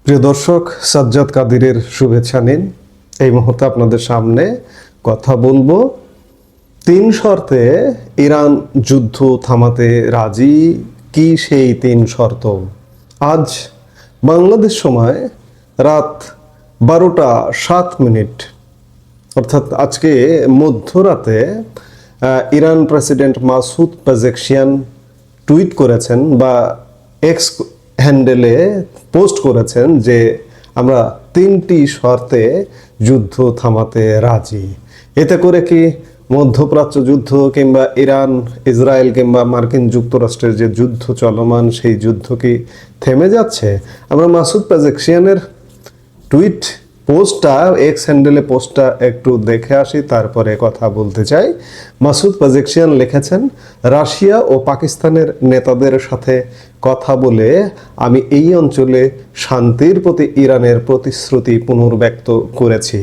প্রিয় দর্শক, সাজ্জাদ কাদিরের শুভেচ্ছা নিন। এই মুহূর্তে আপনাদের সামনে কথা বলবো 3 শর্তে ইরান যুদ্ধ থামাতে রাজি। কি সেই 3 শর্ত? আজ বাংলাদেশ সময় রাত 12:07, অর্থাৎ আজকে মধ্যরাতে ইরান প্রেসিডেন্ট মাসুদ পেজেকশিয়ান টুইট করেছেন বা এক্স হ্যান্ডেলে পোস্ট করেছেন যে আমরা 3টি শর্তে যুদ্ধ থামাতে রাজি। এতে করে কি মধ্যপ্রাচ্য যুদ্ধ কিংবা ইরান ইসরায়েল কিংবা মার্কিন যুক্তরাষ্ট্রের যে যুদ্ধ চলমান সেই যুদ্ধ কি থেমে যাচ্ছে? আমরা মাসুদ পেজেকশিয়ানের পোস্টটা এক্স হ্যান্ডেলে পোস্টটা একটু দেখে আসি, তারপরে কথা বলতে চাই। মাসুদ পেজেকশিয়ান লিখেছেন, রাশিয়া ও পাকিস্তানের নেতাদের সাথে কথা বলে আমি এই অঞ্চলে শান্তির প্রতি ইরানের প্রতিশ্রুতি পুনর্ব্যক্ত করেছি।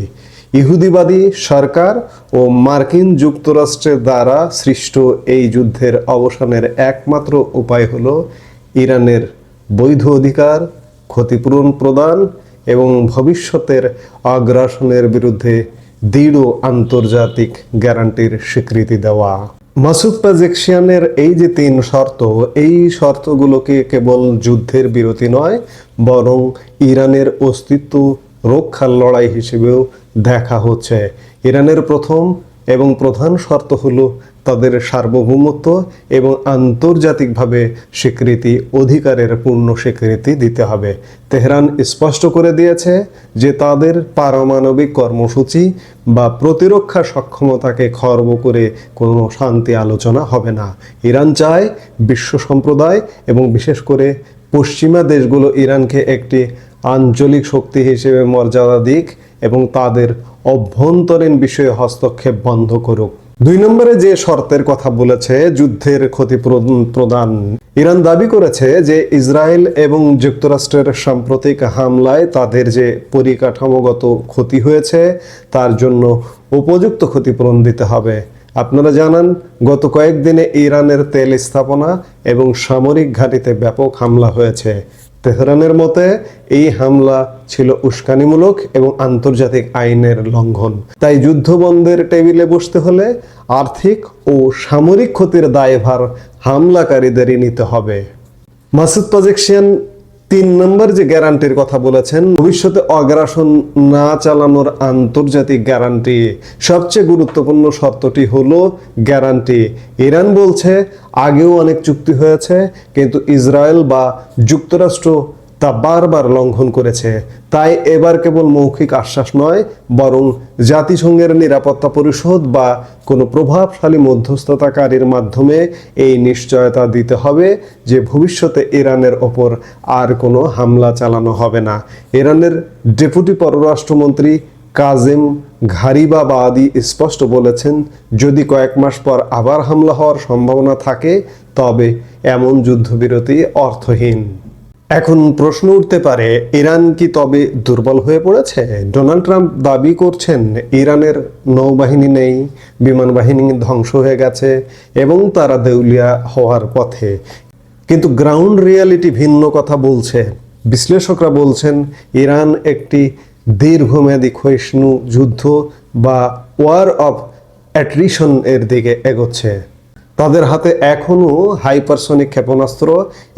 ইহুদিবাদী সরকার ও মার্কিন যুক্তরাষ্ট্রের দ্বারা সৃষ্ট এই যুদ্ধের অবসানের একমাত্র উপায় হলো ইরানের বৈধ অধিকার, ক্ষতিপূরণ প্রদান এবং ভবিষ্যতের আগ্রাসনের বিরুদ্ধে দৃঢ় আন্তর্জাতিক গ্যারান্টির স্বীকৃতি দেওয়া। মাসুদ পেজেকশিয়ানের এই যে 3 শর্ত, এই শর্তগুলোকে কেবল যুদ্ধের বিরতি নয়, বরং ইরানের অস্তিত্ব রক্ষার লড়াই হিসেবেও দেখা হচ্ছে। ইরানের প্রথম এবং প্রধান শর্ত হলো তাদের সার্বভৌমত্ব এবং আন্তর্জাতিকভাবে স্বীকৃতি অধিকারের পূর্ণ স্বীকৃতি দিতে হবে। তেহরান স্পষ্ট করে দিয়েছে যে তাদের পারমাণবিক কর্মসূচি বা প্রতিরক্ষা সক্ষমতাকে খর্ব করে কোনো শান্তি আলোচনা হবে না। ইরান চায় বিশ্ব সম্প্রদায় এবং বিশেষ করে পশ্চিমা দেশগুলো ইরানকে একটি আঞ্চলিক শক্তি হিসেবে মর্যাদা দিক এবং তাদের অভ্যন্তরীণ বিষয়ে হস্তক্ষেপ বন্ধ করুক। 2 নম্বরে যে শর্তের কথা বলেছে যুদ্ধের ক্ষতিপূরণ প্রদান। ইরান দাবি করেছে যে ইসরায়েল এবং যুক্তরাষ্ট্রের সাম্প্রতিক হামলায় তাদের যে পরিকাঠামোগত ক্ষতি হয়েছে তার জন্য উপযুক্ত ক্ষতিপূরণ দিতে হবে। আপনারা জানান, গত কয়েকদিনে ইরানের তেল স্থাপনা এবং সামরিক ঘাঁটিতে ব্যাপক হামলা হয়েছে। তেহরানের মতে এই হামলা ছিল উস্কানিমূলক এবং আন্তর্জাতিক আইনের লঙ্ঘন। তাই যুদ্ধ বন্ধের টেবিলে বসতে হলে আর্থিক ও সামরিক ক্ষতির দায়ভার হামলাকারীদেরই নিতে হবে। মাসুদ পেজেকশিয়ান 3 নম্বর যে গ্যারান্টির কথা বলেছেন, ভবিষ্যতে আগ্রাসন না চালানোর আন্তর্জাতিক গ্যারান্টি। সবচেয়ে গুরুত্বপূর্ণ শর্তটি হলো গ্যারান্টি। ইরান বলছে আগেও অনেক চুক্তি হয়েছে, কিন্তু ইসরায়েল বা যুক্তরাষ্ট্র তা বারবার লঙ্ঘন করেছে। তাই এবার কেবল মৌখিক আশ্বাস নয়, বরং জাতিসংঘের নিরাপত্তা পরিষদ বা কোনো প্রভাবশালী মধ্যস্থতাকারীর মাধ্যমে এই নিশ্চয়তা দিতে হবে যে ভবিষ্যতে ইরানের ওপর আর কোনো হামলা চালানো হবে না। ইরানের ডেপুটি পররাষ্ট্রমন্ত্রী কাজেম ঘারিবাবাদি স্পষ্ট বলেছেন, যদি কয়েক মাস পর আবার হামলা হওয়ার সম্ভাবনা থাকে তবে এমন যুদ্ধবিরতি অর্থহীন। এখন প্রশ্ন উঠতে পারে, ইরান কি তবে দুর্বল হয়ে পড়েছে? ডোনাল্ড ট্রাম্প দাবি করছেন ইরানের নৌবাহিনী নেই, বিমান বাহিনী ধ্বংস হয়ে গেছে এবং তারা দেউলিয়া হওয়ার পথে। কিন্তু গ্রাউন্ড রিয়ালিটি ভিন্ন কথা বলছে। বিশ্লেষকরা বলছেন ইরান একটি দীর্ঘমেয়াদী ক্ষয়িষ্ণু যুদ্ধ বা ওয়ার অফ অ্যাট্রিশন এর দিকে এগোচ্ছে। তাদের হাতে এখনও হাইপারসনিক ক্ষেপণাস্ত্র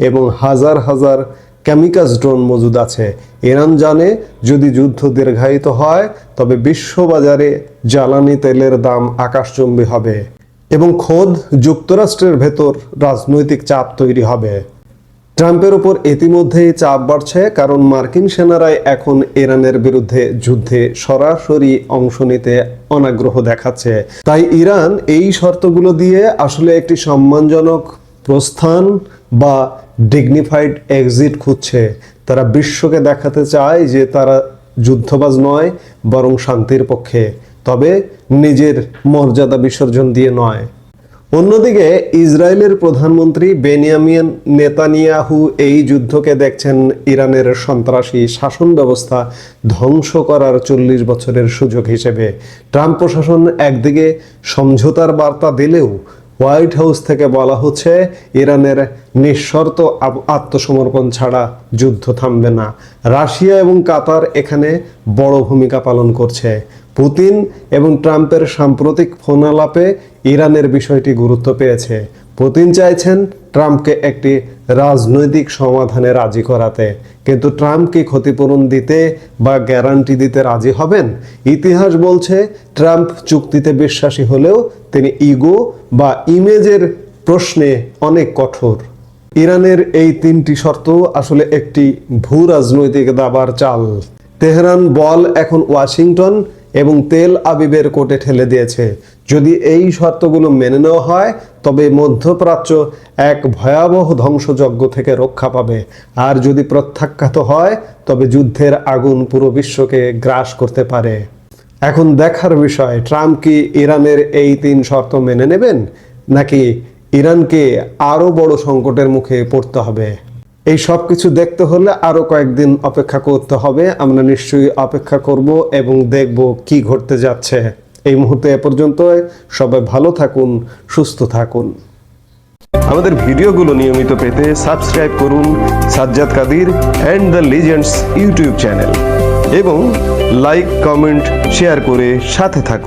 এবং হাজার হাজার ক্যামিকাজ ড্রোন মজুদ আছে। ইরান জানে যদি যুদ্ধ দীর্ঘায়িত হয় তবে বিশ্ববাজারে জ্বালানি তেলের দাম আকাশচুম্বী হবে এবং খোদ যুক্তরাষ্ট্রের ভেতর রাজনৈতিক চাপ তৈরি হবে। ট্রাম্পের ওপর ইতিমধ্যেই চাপ বাড়ছে, কারণ মার্কিন সেনারাই এখন ইরানের বিরুদ্ধে যুদ্ধে সরাসরি অংশ নিতে অনাগ্রহ দেখাচ্ছে। তাই ইরান এই শর্তগুলো দিয়ে আসলে একটি সম্মানজনক প্রস্থান বা ডিগনিফাইড এক্সিট খুঁজছে। তারা বিশ্বকে দেখাতে চায় যে তারা যুদ্ধবাজ নয়, বরং শান্তির পক্ষে, তবে নিজের মর্যাদা বিসর্জন দিয়ে নয়। অন্যদিকে ইসরায়েলের প্রধানমন্ত্রী বেনিয়ামিন নেতানিয়াহু এই যুদ্ধকে দেখছেন ইরানের সন্ত্রাসী শাসন ব্যবস্থা ধ্বংস করার 40 বছরের সুযোগ হিসেবে। ট্রাম্প প্রশাসন একদিকে সমঝোতার বার্তা দিলেও হোয়াইট হাউস থেকে বলা হচ্ছে ইরানের নিঃশর্ত আত্মসমর্পণ ছাড়া যুদ্ধ থামবে না। রাশিয়া এবং কাতার এখানে বড় ভূমিকা পালন করছে। পুতিন এবং ট্রাম্পের সাম্প্রতিক ফোন আলাপে ইরানের বিষয়টি গুরুত্ব পেয়েছে। পুতিন চাইছেন ট্রাম্পকে একটি রাজনৈতিক সমাধানে রাজি করাতে, কিন্তু ট্রাম্প কি ক্ষতিপূরণ দিতে বা গ্যারান্টি দিতে রাজি হবেন? ইতিহাস বলছে ট্রাম্প চুক্তিতে বিশ্বাসী হলেও তিনি ইগো বা ইমেজের প্রশ্নে অনেক কঠোর। ইরানের এই 3টি শর্ত আসলে একটি ভূ রাজনৈতিক দাবার চাল। তেহরান বল এখন ওয়াশিংটন এবং তেল আবিবের কোর্টে ঠেলে দিয়েছে। যদি এই শর্তগুলো মেনে নেওয়া হয় তবে মধ্যপ্রাচ্য এক ভয়াবহ ধ্বংসযজ্ঞ থেকে রক্ষা পাবে, আর যদি প্রত্যাখ্যাত হয় তবে যুদ্ধের আগুন পুরো বিশ্বকে গ্রাস করতে পারে। এখন দেখার বিষয়, ট্রাম্প কি ইরানের এই 3 শর্ত মেনে নেবেন, নাকি ইরানকে আরো বড় সংকটের মুখে পড়তে হবে? এই সব কিছু দেখতে হলে আরো কয়েকদিন অপেক্ষা করতে হবে। আমরা নিশ্চয়ই অপেক্ষা করব এবং দেখব কি ঘটতে যাচ্ছে। এই মুহূর্তে এ পর্যন্ত। সবাই ভালো থাকুন, সুস্থ থাকুন। আমাদের ভিডিওগুলো নিয়মিত পেতে সাবস্ক্রাইব করুন Sajjad Kadir and the legends YouTube channel এবং লাইক, কমেন্ট, শেয়ার করে সাথে থাকুন।